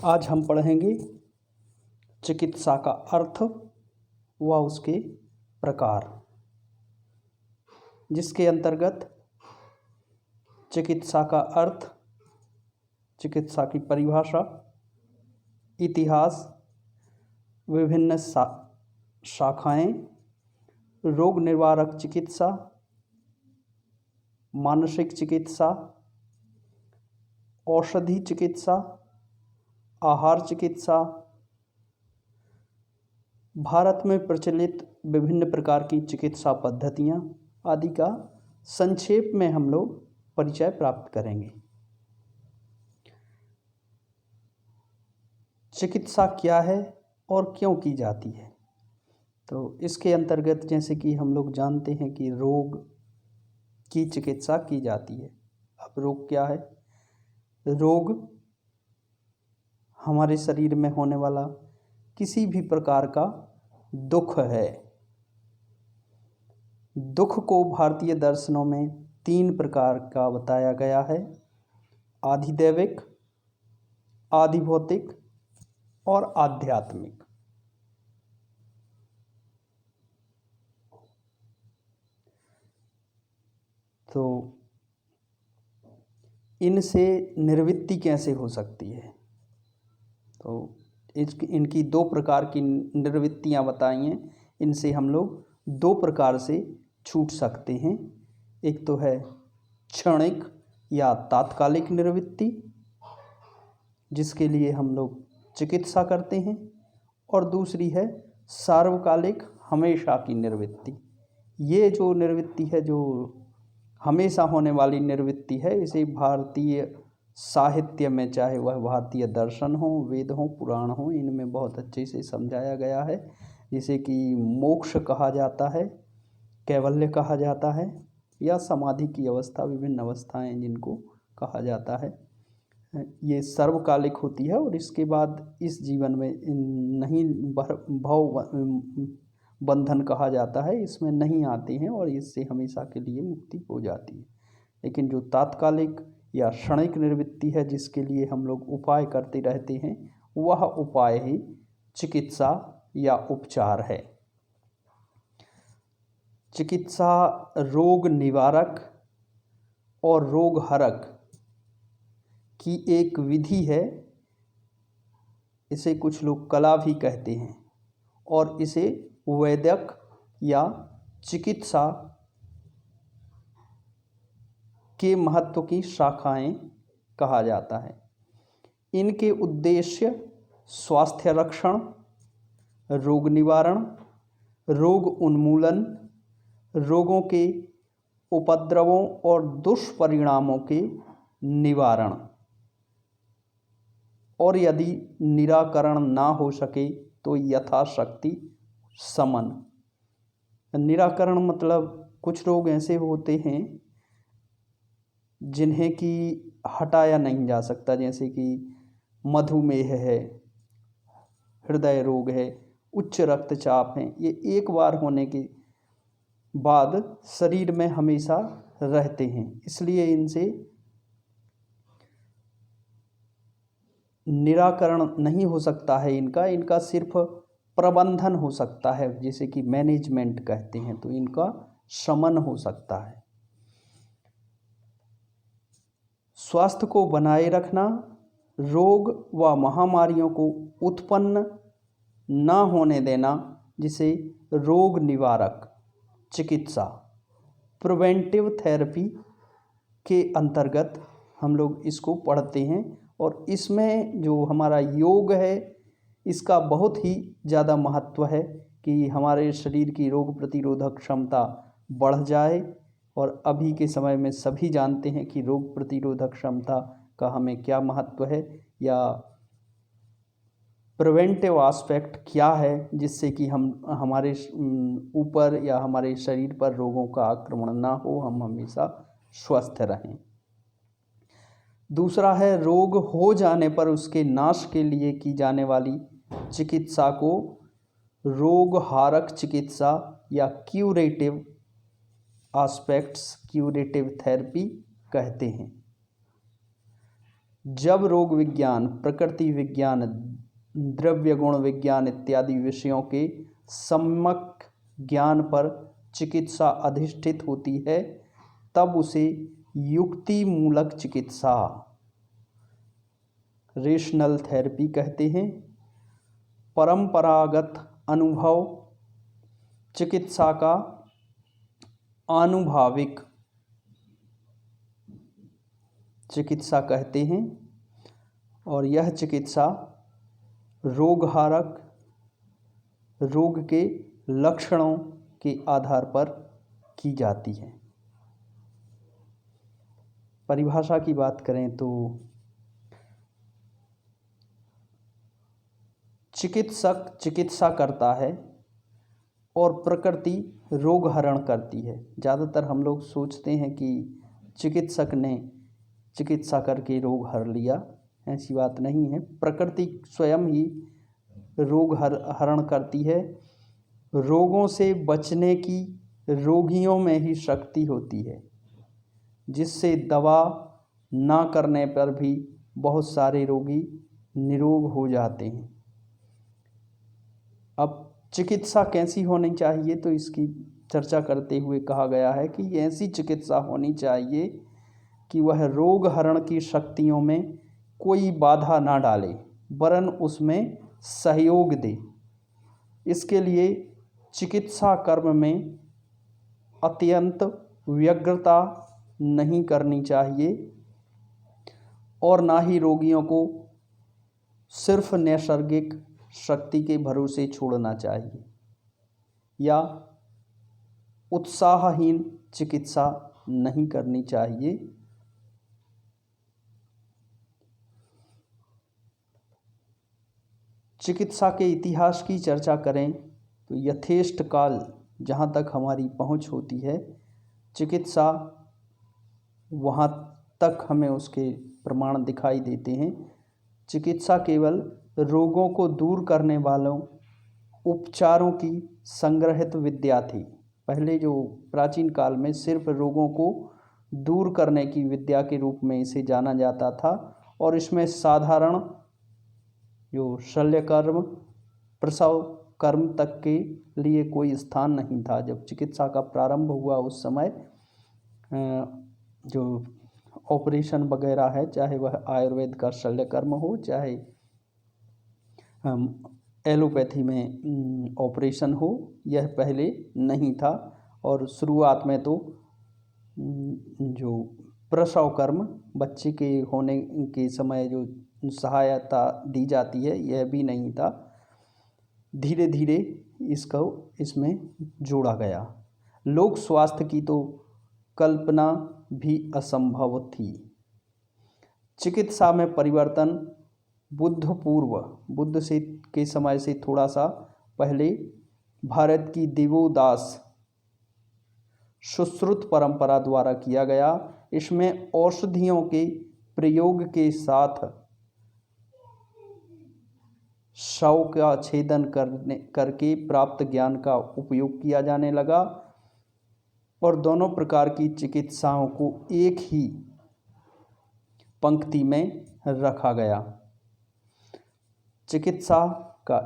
आज हम पढ़ेंगे चिकित्सा का अर्थ व उसके प्रकार, जिसके अंतर्गत चिकित्सा का अर्थ, चिकित्सा की परिभाषा, इतिहास, विभिन्न शाखाएं, रोग निवारक चिकित्सा, मानसिक चिकित्सा, औषधि चिकित्सा, आहार चिकित्सा, भारत में प्रचलित विभिन्न प्रकार की चिकित्सा पद्धतियाँ आदि का संक्षेप में हम लोग परिचय प्राप्त करेंगे। चिकित्सा क्या है और क्यों की जाती है? तो इसके अंतर्गत जैसे कि हम लोग जानते हैं कि रोग की चिकित्सा की जाती है। अब रोग क्या है? रोग हमारे शरीर में होने वाला किसी भी प्रकार का दुख है। दुख को भारतीय दर्शनों में 3 प्रकार का बताया गया है: आधिदैविक, आधिभौतिक और आध्यात्मिक। तो इनसे निवृत्ति कैसे हो सकती है? तो इनकी 2 प्रकार की निवृत्तियाँ बताई हैं। इनसे हम लोग 2 प्रकार से छूट सकते हैं। एक तो है क्षणिक या तात्कालिक निवृत्ति, जिसके लिए हम लोग चिकित्सा करते हैं, और दूसरी है सार्वकालिक, हमेशा की निवृत्ति। ये जो निवृत्ति है, जो हमेशा होने वाली निवृत्ति है, इसे भारतीय साहित्य में, चाहे वह भारतीय दर्शन हो, वेद हो, पुराण हो, इनमें बहुत अच्छे से समझाया गया है। जिसे कि मोक्ष कहा जाता है, कैवल्य कहा जाता है, या समाधि की अवस्था, विभिन्न अवस्थाएं जिनको कहा जाता है। ये सर्वकालिक होती है और इसके बाद इस जीवन में नहीं, भव बंधन कहा जाता है, इसमें नहीं आते हैं और इससे हमेशा के लिए मुक्ति हो जाती है। लेकिन जो तात्कालिक या क्षणिक निवृत्ति है, जिसके लिए हम लोग उपाय करते रहते हैं, वह उपाय ही चिकित्सा या उपचार है। चिकित्सा रोग निवारक और रोग हरक की एक विधि है। इसे कुछ लोग कला भी कहते हैं और इसे वैद्यक या चिकित्सा के महत्व की शाखाएं कहा जाता है। इनके उद्देश्य स्वास्थ्य रक्षण, रोग निवारण, रोग उन्मूलन, रोगों के उपद्रवों और दुष्परिणामों के निवारण, और यदि निराकरण ना हो सके तो यथाशक्ति शमन। निराकरण मतलब कुछ रोग ऐसे होते हैं जिन्हें कि हटाया नहीं जा सकता, जैसे कि मधुमेह है, हृदय रोग है, उच्च रक्तचाप है। ये एक बार होने के बाद शरीर में हमेशा रहते हैं, इसलिए इनसे निराकरण नहीं हो सकता है। इनका सिर्फ प्रबंधन हो सकता है, जिसे कि मैनेजमेंट कहते हैं। तो इनका शमन हो सकता है। स्वास्थ्य को बनाए रखना, रोग व महामारियों को उत्पन्न ना होने देना, जिसे रोग निवारक चिकित्सा, प्रिवेंटिव थेरेपी के अंतर्गत हम लोग इसको पढ़ते हैं। और इसमें जो हमारा योग है, इसका बहुत ही ज़्यादा महत्व है कि हमारे शरीर की रोग प्रतिरोधक क्षमता बढ़ जाए। और अभी के समय में सभी जानते हैं कि रोग प्रतिरोधक क्षमता का हमें क्या महत्व है, या प्रिवेंटिव एस्पेक्ट क्या है, जिससे कि हम हमारे ऊपर या हमारे शरीर पर रोगों का आक्रमण ना हो, हम हमेशा स्वस्थ रहें। दूसरा है रोग हो जाने पर उसके नाश के लिए की जाने वाली चिकित्सा को रोग हारक चिकित्सा या क्यूरेटिव एस्पेक्ट्स, क्यूरेटिव थेरेपी कहते हैं। जब रोग विज्ञान, प्रकृति विज्ञान, द्रव्य गुण विज्ञान इत्यादि विषयों के सम्यक ज्ञान पर चिकित्सा अधिष्ठित होती है, तब उसे युक्ति मूलक चिकित्सा, रेशनल थेरेपी कहते हैं। परंपरागत अनुभव चिकित्सा का आनुभाविक चिकित्सा कहते हैं, और यह चिकित्सा रोगहारक, रोग के लक्षणों के आधार पर की जाती है। परिभाषा की बात करें तो चिकित्सक चिकित्सा करता है और प्रकृति रोग हरण करती है। ज़्यादातर हम लोग सोचते हैं कि चिकित्सक ने चिकित्सा करके रोग हर लिया, ऐसी बात नहीं है। प्रकृति स्वयं ही रोग हरण करती है। रोगों से बचने की रोगियों में ही शक्ति होती है, जिससे दवा ना करने पर भी बहुत सारे रोगी निरोग हो जाते हैं। अब चिकित्सा कैसी होनी चाहिए, तो इसकी चर्चा करते हुए कहा गया है कि ऐसी चिकित्सा होनी चाहिए कि वह रोग हरण की शक्तियों में कोई बाधा ना डाले, वरन उसमें सहयोग दे। इसके लिए चिकित्सा कर्म में अत्यंत व्यग्रता नहीं करनी चाहिए और ना ही रोगियों को सिर्फ नैसर्गिक शक्ति के भरोसे छोड़ना चाहिए या उत्साहहीन चिकित्सा नहीं करनी चाहिए। चिकित्सा के इतिहास की चर्चा करें तो यथेष्ट काल, जहाँ तक हमारी पहुँच होती है, चिकित्सा वहाँ तक हमें उसके प्रमाण दिखाई देते हैं। चिकित्सा केवल रोगों को दूर करने वालों उपचारों की संग्रहित विद्या थी। पहले जो प्राचीन काल में सिर्फ रोगों को दूर करने की विद्या के रूप में इसे जाना जाता था, और इसमें साधारण जो शल्य कर्म, प्रसव कर्म तक के लिए कोई स्थान नहीं था। जब चिकित्सा का प्रारंभ हुआ उस समय जो ऑपरेशन वगैरह है, चाहे वह आयुर्वेद का शल्य कर्म हो, चाहे एलोपैथी में ऑपरेशन हो, यह पहले नहीं था। और शुरुआत में तो जो प्रसव कर्म, बच्चे के होने के समय जो सहायता दी जाती है, यह भी नहीं था। धीरे धीरे इसमें जोड़ा गया। लोक स्वास्थ्य की तो कल्पना भी असंभव थी। चिकित्सा में परिवर्तन बुद्ध से के समय से थोड़ा सा पहले भारत की देवोदास सुश्रुत परंपरा द्वारा किया गया। इसमें औषधियों के प्रयोग के साथ शव का छेदन करके प्राप्त ज्ञान का उपयोग किया जाने लगा, और दोनों प्रकार की चिकित्साओं को एक ही पंक्ति में रखा गया। चिकित्सा का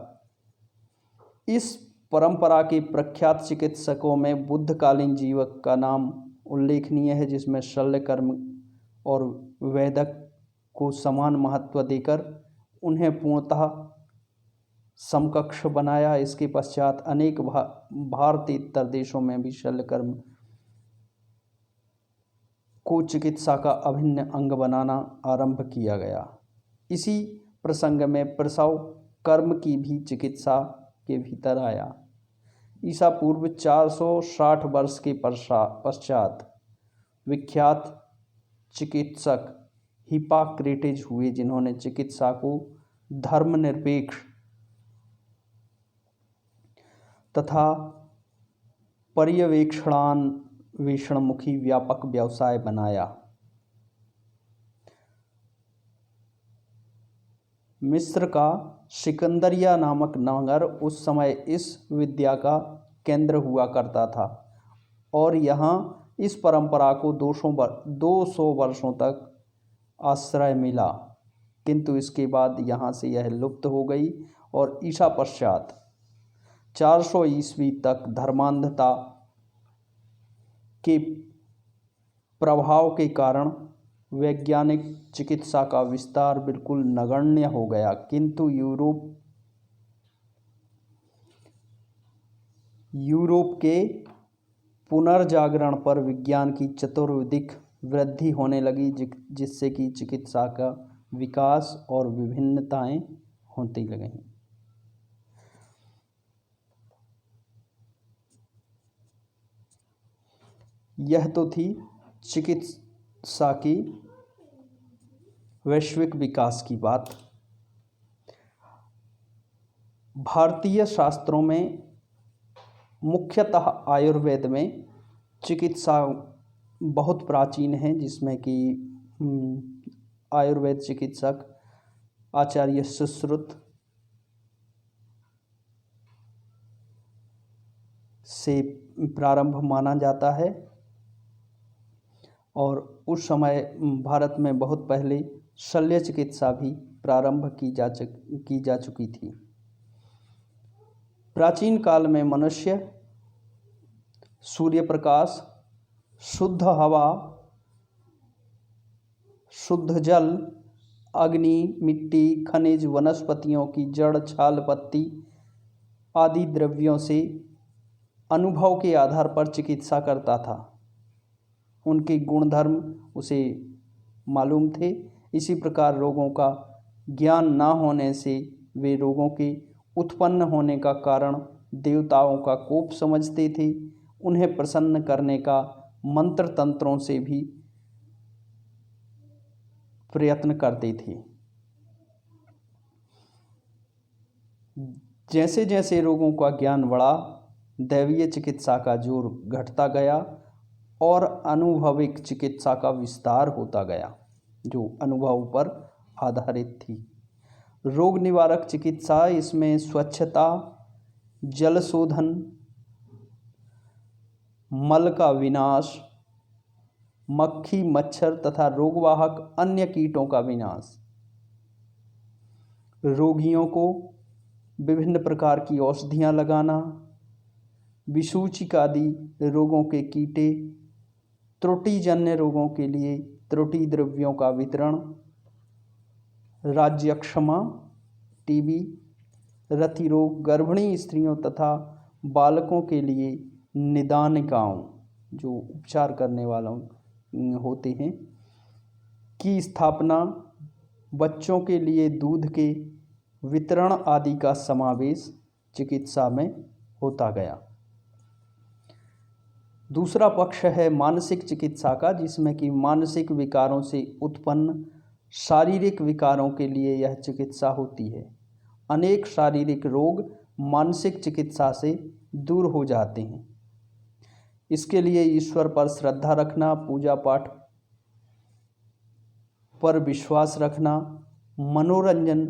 इस परंपरा के प्रख्यात चिकित्सकों में बुद्धकालीन जीवक का नाम उल्लेखनीय है, जिसमें शल्य कर्म और वैदक को समान महत्व देकर उन्हें पूर्णतः समकक्ष बनाया। इसके पश्चात अनेक भारतीय इतर देशों में भी शल्य कर्म को चिकित्सा का अभिन्न अंग बनाना आरंभ किया गया। इसी प्रसंग में प्रसव कर्म की भी चिकित्सा के भीतर आया। ईसा पूर्व 460 वर्ष के पश्चात विख्यात चिकित्सक हिप्पाक्रेटिस हुए, जिन्होंने चिकित्सा को धर्मनिरपेक्ष तथा पर्यवेक्षणान्वेषणमुखी व्यापक व्यवसाय बनाया। मिस्र का सिकंदरिया नामक नगर उस समय इस विद्या का केंद्र हुआ करता था, और यहाँ इस परंपरा को 200 वर्षों तक आश्रय मिला, किंतु इसके बाद यहाँ से यह लुप्त हो गई और ईसा पश्चात 400 ईस्वी तक धर्मांधता के प्रभाव के कारण वैज्ञानिक चिकित्सा का विस्तार बिल्कुल नगण्य हो गया। किंतु यूरोप के पुनर्जागरण पर विज्ञान की चतुर्विधिक वृद्धि होने लगी, जिससे कि चिकित्सा का विकास और विभिन्नताएं होती लगीं। यह तो थी चिकित्सा की वैश्विक विकास की बात। भारतीय शास्त्रों में मुख्यतः आयुर्वेद में चिकित्सा बहुत प्राचीन है, जिसमें कि आयुर्वेद चिकित्सक आचार्य सुश्रुत से प्रारंभ माना जाता है और उस समय भारत में बहुत पहले शल्य चिकित्सा भी प्रारंभ की जा चुकी थी। प्राचीन काल में मनुष्य सूर्य प्रकाश, शुद्ध हवा, शुद्ध जल, अग्नि, मिट्टी, खनिज, वनस्पतियों की जड़, छाल, पत्ती आदि द्रव्यों से अनुभव के आधार पर चिकित्सा करता था। उनके गुणधर्म उसे मालूम थे। इसी प्रकार रोगों का ज्ञान न होने से वे रोगों के उत्पन्न होने का कारण देवताओं का कोप समझते थे। उन्हें प्रसन्न करने का मंत्र तंत्रों से भी प्रयत्न करते थे। जैसे जैसे रोगों का ज्ञान बढ़ा, दैवीय चिकित्सा का जोर घटता गया और अनुभविक चिकित्सा का विस्तार होता गया, जो अनुभव पर आधारित थी। रोग निवारक चिकित्सा, इसमें स्वच्छता, जल शोधन, मल का विनाश, मक्खी, मच्छर तथा रोगवाहक अन्य कीटों का विनाश, रोगियों को विभिन्न प्रकार की औषधियाँ लगाना, विसूचिक आदि रोगों के कीटे, त्रुटिजन्य रोगों के लिए त्रुटि द्रव्यों का वितरण, राज्यक्षमा, टीबी, रति रोग, गर्भिणी स्त्रियों तथा बालकों के लिए निदानिकाओं, जो उपचार करने वालों होते हैं, की स्थापना, बच्चों के लिए दूध के वितरण आदि का समावेश चिकित्सा में होता गया। दूसरा पक्ष है मानसिक चिकित्सा का, जिसमें कि मानसिक विकारों से उत्पन्न शारीरिक विकारों के लिए यह चिकित्सा होती है। अनेक शारीरिक रोग मानसिक चिकित्सा से दूर हो जाते हैं। इसके लिए ईश्वर पर श्रद्धा रखना, पूजा पाठ पर विश्वास रखना, मनोरंजन,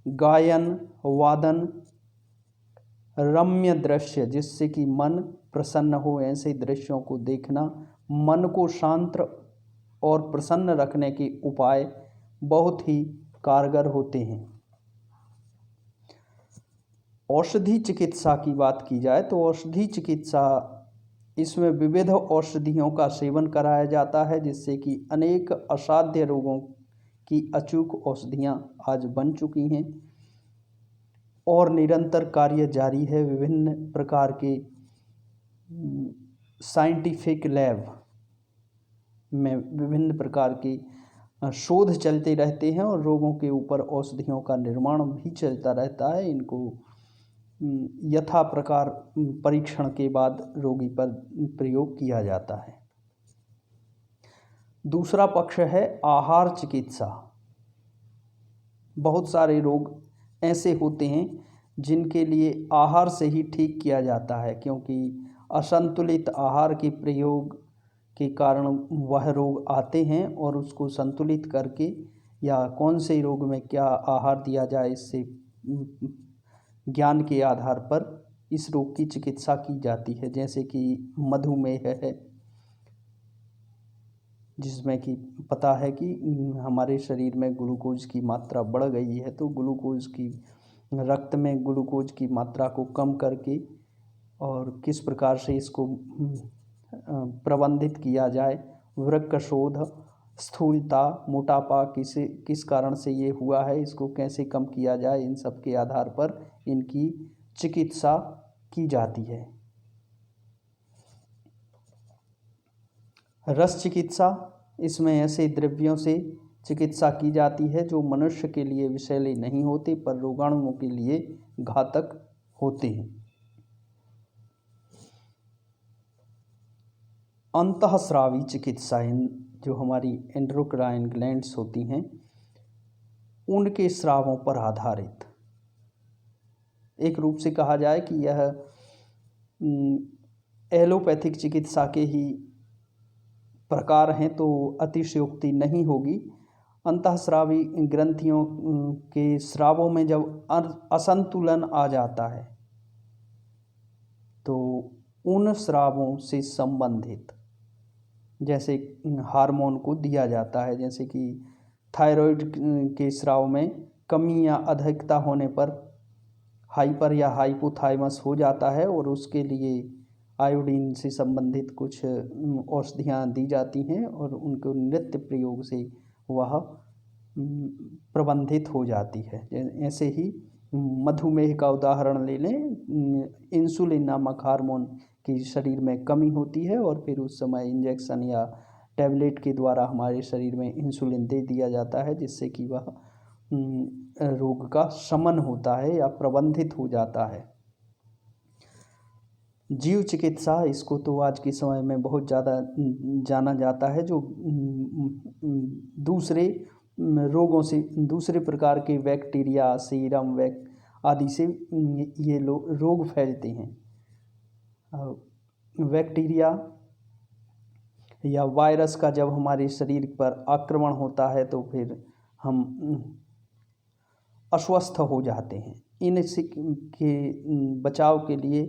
गायन, वादन, रम्य दृश्य जिससे कि मन प्रसन्न हो, ऐसे दृश्यों को देखना, मन को शांत और प्रसन्न रखने के उपाय बहुत ही कारगर होते हैं। औषधि चिकित्सा की बात की जाए तो औषधि चिकित्सा, इसमें विविध औषधियों का सेवन कराया जाता है, जिससे कि अनेक असाध्य रोगों की अचूक औषधियाँ आज बन चुकी हैं और निरंतर कार्य जारी है। विभिन्न प्रकार के साइंटिफिक लैब में विभिन्न प्रकार की शोध चलते रहते हैं और रोगों के ऊपर औषधियों का निर्माण भी चलता रहता है। इनको यथा प्रकार परीक्षण के बाद रोगी पर प्रयोग किया जाता है। दूसरा पक्ष है आहार चिकित्सा। बहुत सारे रोग ऐसे होते हैं जिनके लिए आहार से ही ठीक किया जाता है, क्योंकि असंतुलित आहार के प्रयोग के कारण वह रोग आते हैं और उसको संतुलित करके या कौन से रोग में क्या आहार दिया जाए, इससे ज्ञान के आधार पर इस रोग की चिकित्सा की जाती है। जैसे कि मधुमेह है, जिसमें कि पता है कि हमारे शरीर में ग्लूकोज की मात्रा बढ़ गई है, तो ग्लूकोज की रक्त में ग्लूकोज की मात्रा को कम करके और किस प्रकार से इसको प्रबंधित किया जाए, वृक्क शोध, स्थूलता, मोटापा किस कारण से ये हुआ है, इसको कैसे कम किया जाए, इन सब के आधार पर इनकी चिकित्सा की जाती है। रस चिकित्सा, इसमें ऐसे द्रव्यों से चिकित्सा की जाती है जो मनुष्य के लिए विषैले नहीं होते पर रोगाणुओं के लिए घातक होते हैं। अंतःस्रावी चिकित्साएं, जो हमारी एंडोक्राइन ग्लैंड्स होती हैं, उनके स्रावों पर आधारित। एक रूप से कहा जाए कि यह एलोपैथिक चिकित्सा के ही प्रकार हैं, तो अतिशयोक्ति नहीं होगी। अंतःस्रावी ग्रंथियों के स्रावों में जब असंतुलन आ जाता है तो उन स्रावों से संबंधित, जैसे हार्मोन को दिया जाता है, जैसे कि थायराइड के स्राव में कमी या अधिकता होने पर हाइपर या हाइपोथाइमस हो जाता है और उसके लिए आयोडीन से संबंधित कुछ औषधियाँ दी जाती हैं और उनको नित्य प्रयोग से वह प्रबंधित हो जाती है। ऐसे ही मधुमेह का उदाहरण ले लें, इंसुलिन नामक हार्मोन की शरीर में कमी होती है और फिर उस समय इंजेक्शन या टैबलेट के द्वारा हमारे शरीर में इंसुलिन दे दिया जाता है, जिससे कि वह रोग का शमन होता है या प्रबंधित हो जाता है। जीव चिकित्सा, इसको तो आज के समय में बहुत ज़्यादा जाना जाता है, जो दूसरे रोगों से, दूसरे प्रकार के बैक्टीरिया, सीरम आदि से ये रोग फैलते हैं। बैक्टीरिया या वायरस का जब हमारे शरीर पर आक्रमण होता है तो फिर हम अस्वस्थ हो जाते हैं। इनसे के बचाव के लिए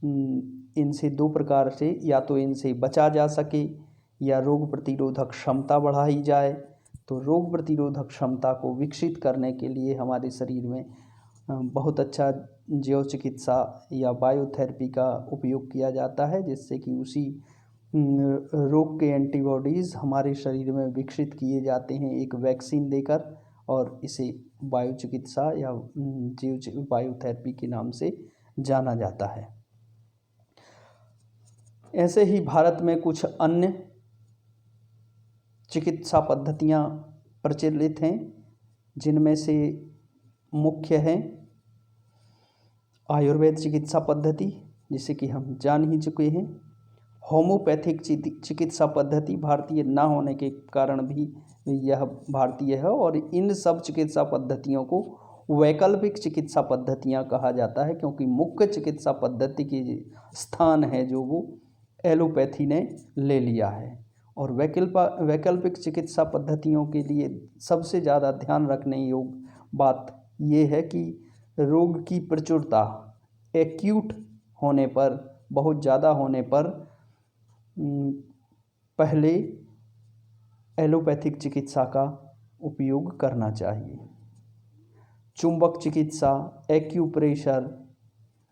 इनसे दो प्रकार से, या तो इनसे बचा जा सके या रोग प्रतिरोधक क्षमता बढ़ाई जाए। तो रोग प्रतिरोधक क्षमता को विकसित करने के लिए हमारे शरीर में बहुत अच्छा जैव चिकित्सा या बायोथेरेपी का उपयोग किया जाता है, जिससे कि उसी रोग के एंटीबॉडीज़ हमारे शरीर में विकसित किए जाते हैं एक वैक्सीन देकर, और इसे बायो चिकित्सा या जीव बायोथेरेपी के नाम से जाना जाता है। ऐसे ही भारत में कुछ अन्य चिकित्सा पद्धतियाँ प्रचलित हैं, जिनमें से मुख्य है आयुर्वेद चिकित्सा पद्धति, जिसे कि हम जान ही चुके हैं। होम्योपैथिक चिकित्सा पद्धति भारतीय ना होने के कारण भी यह भारतीय है, और इन सब चिकित्सा पद्धतियों को वैकल्पिक चिकित्सा पद्धतियाँ कहा जाता है, क्योंकि मुख्य चिकित्सा पद्धति की स्थान है जो वो एलोपैथी ने ले लिया है। और वैकल्पिक चिकित्सा पद्धतियों के लिए सबसे ज़्यादा ध्यान रखने योग्य बात ये है कि रोग की प्रचुरता एक्यूट होने पर, बहुत ज़्यादा होने पर पहले एलोपैथिक चिकित्सा का उपयोग करना चाहिए। चुंबक चिकित्सा, एक्यूप्रेशर,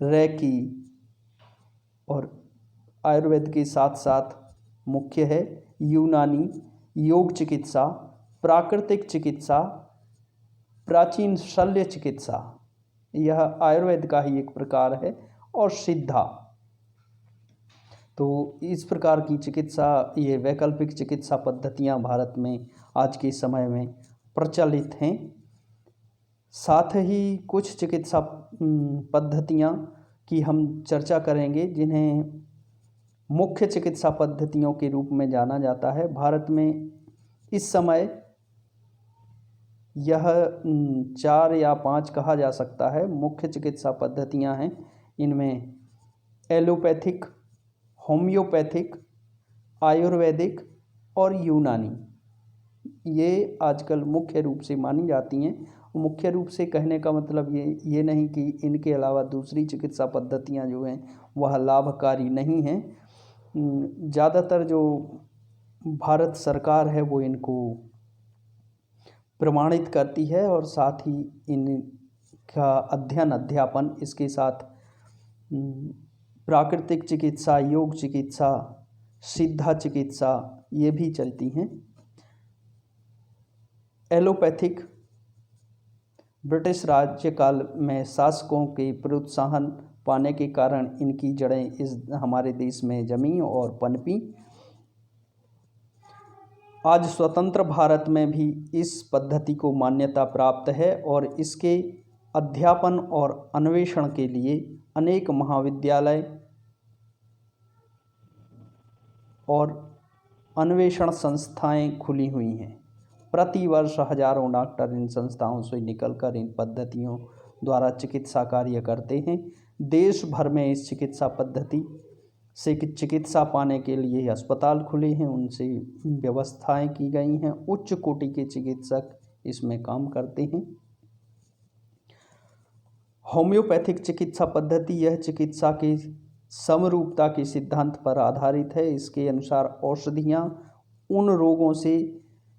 रेकी और आयुर्वेद के साथ साथ मुख्य है यूनानी, योग चिकित्सा, प्राकृतिक चिकित्सा, प्राचीन शल्य चिकित्सा, यह आयुर्वेद का ही एक प्रकार है, और सिद्धा। तो इस प्रकार की चिकित्सा, ये वैकल्पिक चिकित्सा पद्धतियाँ भारत में आज के समय में प्रचलित हैं। साथ ही कुछ चिकित्सा पद्धतियाँ की हम चर्चा करेंगे जिन्हें मुख्य चिकित्सा पद्धतियों के रूप में जाना जाता है। भारत में इस समय यह 4 या 5 कहा जा सकता है मुख्य चिकित्सा पद्धतियां हैं। इनमें एलोपैथिक, होम्योपैथिक, आयुर्वेदिक और यूनानी, ये आजकल मुख्य रूप से मानी जाती हैं। मुख्य रूप से कहने का मतलब ये नहीं कि इनके अलावा दूसरी चिकित्सा पद्धतियां जो हैं वह लाभकारी नहीं हैं। ज़्यादातर जो भारत सरकार है वो इनको प्रमाणित करती है और साथ ही इनका अध्ययन अध्यापन इसके साथ प्राकृतिक चिकित्सा, योग चिकित्सा, सिद्धा चिकित्सा ये भी चलती हैं। एलोपैथिक ब्रिटिश राज्यकाल में शासकों के प्रोत्साहन पाने के कारण इनकी जड़ें इस हमारे देश में जमी और पनपी। आज स्वतंत्र भारत में भी इस पद्धति को मान्यता प्राप्त है और इसके अध्यापन और अन्वेषण के लिए अनेक महाविद्यालय और अन्वेषण संस्थाएं खुली हुई हैं। प्रतिवर्ष हजारों डॉक्टर इन संस्थाओं से निकलकर इन पद्धतियों द्वारा चिकित्सा कार्य करते हैं। देश भर में इस चिकित्सा पद्धति से चिकित्सा पाने के लिए अस्पताल खुले हैं, उनसे व्यवस्थाएं की गई हैं। उच्च कोटि के चिकित्सक इसमें काम करते हैं। होम्योपैथिक चिकित्सा पद्धति यह चिकित्सा के समरूपता के सिद्धांत पर आधारित है। इसके अनुसार औषधियाँ उन रोगों से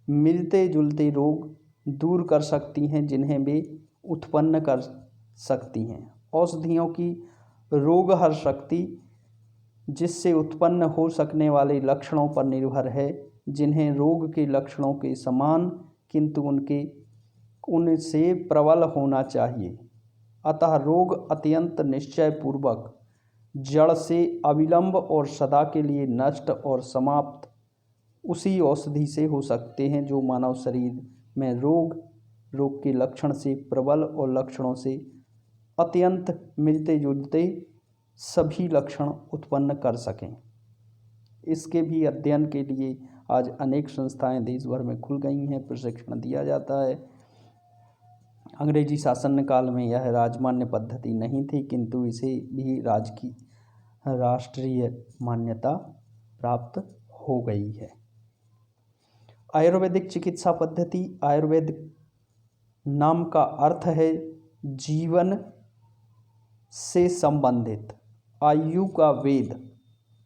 मिलते जुलते रोग दूर कर सकती हैं जिन्हें वे उत्पन्न कर सकती हैं। औषधियों की रोगहर शक्ति जिससे उत्पन्न हो सकने वाले लक्षणों पर निर्भर है, जिन्हें रोग के लक्षणों के समान किंतु उनसे प्रबल होना चाहिए। अतः रोग अत्यंत निश्चयपूर्वक जड़ से अविलंब और सदा के लिए नष्ट और समाप्त उसी औषधि से हो सकते हैं जो मानव शरीर में रोग के लक्षण से प्रबल और लक्षणों से अत्यंत मिलते जुलते सभी लक्षण उत्पन्न कर सकें। इसके भी अध्ययन के लिए आज अनेक संस्थाएं देश भर में खुल गई हैं, प्रशिक्षण दिया जाता है। अंग्रेजी शासन काल में यह राजमान्य पद्धति नहीं थी, किंतु इसे भी राष्ट्रीय मान्यता प्राप्त हो गई है। आयुर्वेदिक चिकित्सा पद्धति, आयुर्वेद नाम का अर्थ है जीवन से संबंधित। आयु का वेद,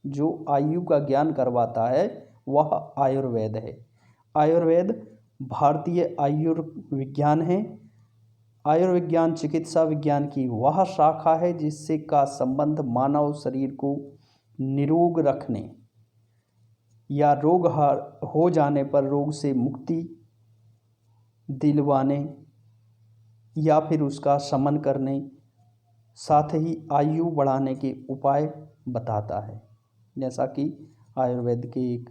जो आयु का ज्ञान करवाता है वह आयुर्वेद है। आयुर्वेद भारतीय आयुर्विज्ञान है। आयुर्विज्ञान चिकित्सा विज्ञान की वह शाखा है जिससे का संबंध मानव शरीर को निरोग रखने या रोग हो जाने पर रोग से मुक्ति दिलवाने या फिर उसका शमन करने, साथ ही आयु बढ़ाने के उपाय बताता है। जैसा कि आयुर्वेद के एक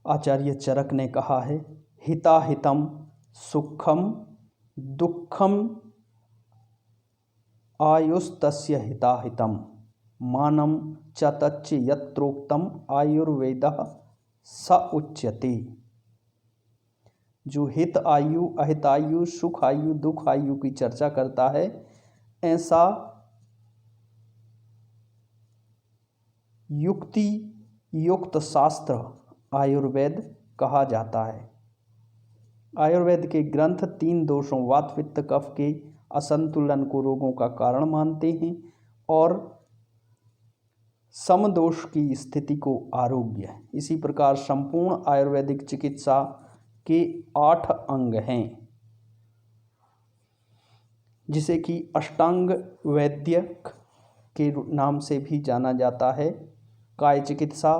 आचार्य चरक ने कहा है, हिताहितम सुखम दुःखम आयुस्तस्य हिताहितम मानम च तच्च यत्रोक्तम आयुर्वेदः स उच्यते। जो हित आयु, अहित आयु, सुख आयु, दुख आयु की चर्चा करता है, ऐसा युक्ति युक्त शास्त्र आयुर्वेद कहा जाता है। आयुर्वेद के ग्रंथ 3 दोषों वात पित्त कफ के असंतुलन को रोगों का कारण मानते हैं और समदोष की स्थिति को आरोग्य। इसी प्रकार संपूर्ण आयुर्वेदिक चिकित्सा के 8 अंग हैं, जिसे कि अष्टांग वैद्यक के नाम से भी जाना जाता है। काय चिकित्सा,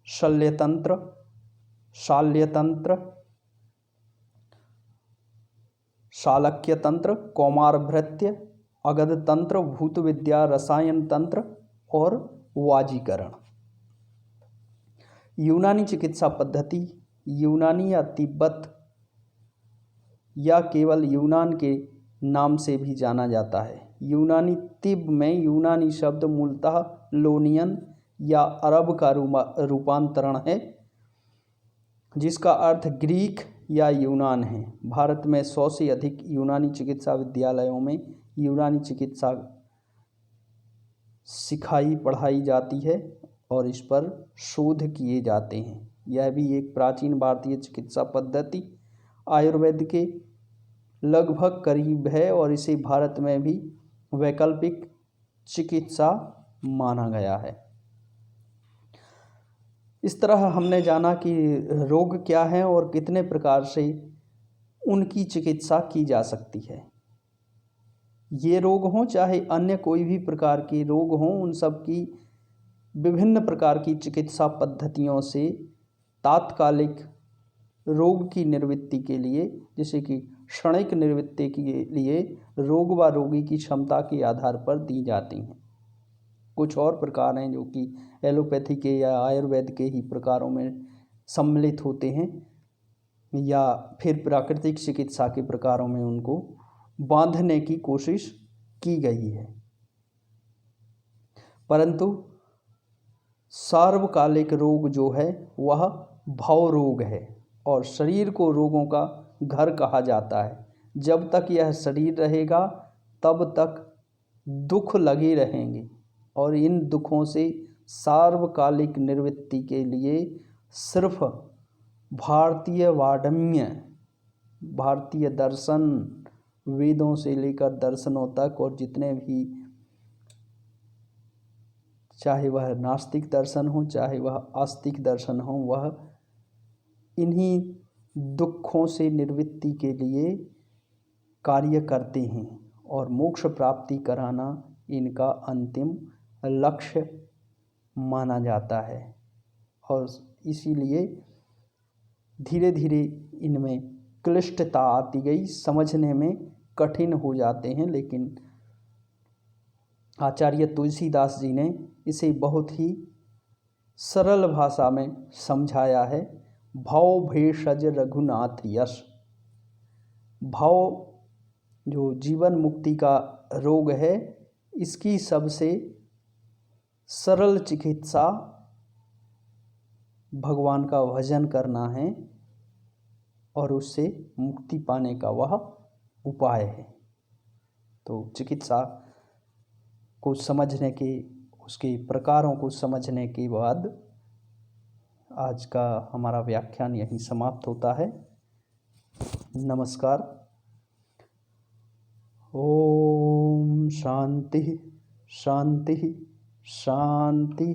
शल्यतंत्र, शाल्यतंत्र, शालक्य तंत्र, कौमार भृत्य, अगध तंत्र, भूत विद्या, रसायन तंत्र और वाजीकरण। यूनानी चिकित्सा पद्धति, यूनानी या तिब्बत या केवल यूनान के नाम से भी जाना जाता है। यूनानी तिब में यूनानी शब्द मूलतः लोनियन या अरब का रूपांतरण है, जिसका अर्थ ग्रीक या यूनान है। भारत में 100 से अधिक यूनानी चिकित्सा विद्यालयों में यूनानी चिकित्सा सिखाई पढ़ाई जाती है और इस पर शोध किए जाते हैं। यह भी एक प्राचीन भारतीय चिकित्सा पद्धति आयुर्वेद के लगभग करीब है और इसे भारत में भी वैकल्पिक चिकित्सा माना गया है। इस तरह हमने जाना कि रोग क्या हैं और कितने प्रकार से उनकी चिकित्सा की जा सकती है। ये रोग हों चाहे अन्य कोई भी प्रकार के रोग हों, उन सब की विभिन्न प्रकार की चिकित्सा पद्धतियों से तात्कालिक रोग की निवृत्ति के लिए, जैसे कि क्षणिक निवृत्ति के लिए, रोग व रोगी की क्षमता के आधार पर दी जाती हैं। कुछ और प्रकार हैं जो कि एलोपैथी के या आयुर्वेद के ही प्रकारों में सम्मिलित होते हैं, या फिर प्राकृतिक चिकित्सा के प्रकारों में उनको बांधने की कोशिश की गई है। परंतु सार्वकालिक रोग जो है वह भव रोग है और शरीर को रोगों का घर कहा जाता है। जब तक यह शरीर रहेगा तब तक दुख लगे रहेंगे और इन दुखों से सार्वकालिक निवृत्ति के लिए सिर्फ भारतीय वाङ्मय, भारतीय दर्शन, वेदों से लेकर दर्शनों तक, और जितने भी, चाहे वह नास्तिक दर्शन हो चाहे वह आस्तिक दर्शन हो, वह इन्हीं दुखों से निवृत्ति के लिए कार्य करते हैं और मोक्ष प्राप्ति कराना इनका अंतिम लक्ष्य माना जाता है। और इसीलिए धीरे धीरे इनमें क्लिष्टता आती गई, समझने में कठिन हो जाते हैं, लेकिन आचार्य तुलसीदास जी ने इसे बहुत ही सरल भाषा में समझाया है। भव भेषज रघुनाथ यश। भव जो जीवन मुक्ति का रोग है, इसकी सबसे सरल चिकित्सा भगवान का भजन करना है और उससे मुक्ति पाने का वह उपाय है। तो चिकित्सा को समझने के, उसके प्रकारों को समझने के बाद आज का हमारा व्याख्यान यहीं समाप्त होता है। नमस्कार। ओम शांति शांति शांति।